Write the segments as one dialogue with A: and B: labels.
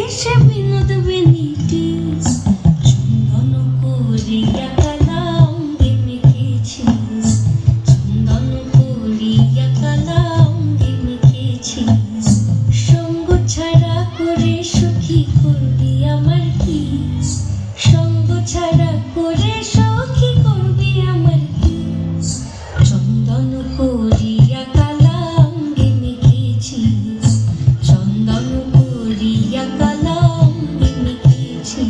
A: কেশে Binod vanity চন্দন করিয়া কালা অঙ্গে মেখেছি চন্দন করিয়া কালা অঙ্গে মেখেছি সঙ্গ ছাড়া করে সুখী করবি আমার কি সঙ্গ ছাড়া করে সখী করবি আমার কি চন্দন করিয়া কালা অঙ্গে মেখেছি চন্দন করিয়া কালা অঙ্গে মেখেছি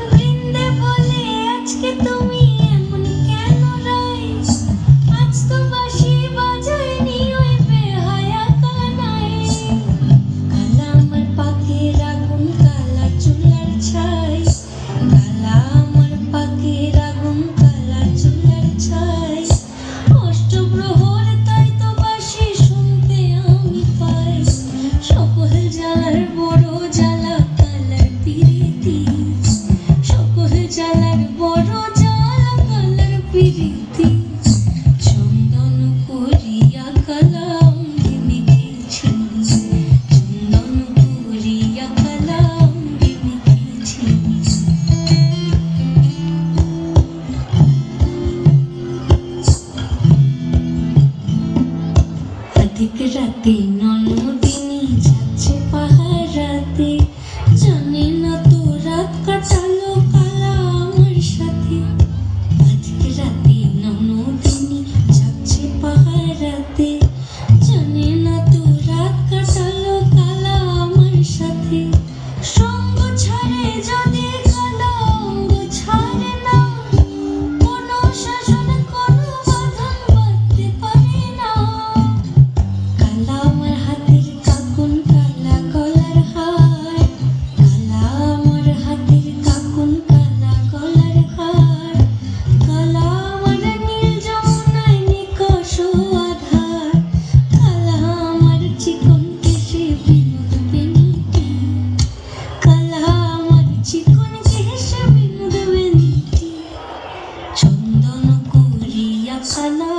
A: বৃন্দে বলে আজকে তুমি এমন কেন রাই আজ তো বাঁশি বাজায়নি ওই বেহায়া কানাই কালা আমার পাখির আগুন কালা চুলার ছাই কালা আমার পাখির আগুন কালা চুলার ছাই অষ্টপ্রহর তাই তো বাঁশি শুনতে আমি পাই সকল জ্বালার বড় জ্বালা কালার পিরিতি সকল জ্বালার বড় জ্বালা কালার পিরিতি চন্দন করিয়া কালা অঙ্গে মেখেছি চন্দন করিয়া কালা অঙ্গে মেখেছি অধিক রাতে ননদিনী যাচ্ছে পাহারাতে জানে না তো রাত কাটালো কালা আমার সাথে অধিক রাতে ননদিনী যাচ্ছে পাহারাতে জানে না তো রাত কাটালো কালা আমার সাথে সঙ্গ ছাড়ে যদি কালা অঙ্গ ছাড়ে না কোনো শাসন কোনো বাঁধন বাঁধতে পারে না কালা আমার হাতের কাকুন কালা গলার হার কালা আমার হাতের কাকুন কালা গলার হার কালা আমার নীল যমুনায় নিকষ আধার কালা আমার চিকন কেশে বিনোদ বেনিটি কালা আমার চিকন কেশে বিনোদ বেনিটি চন্দন করিয়া কালা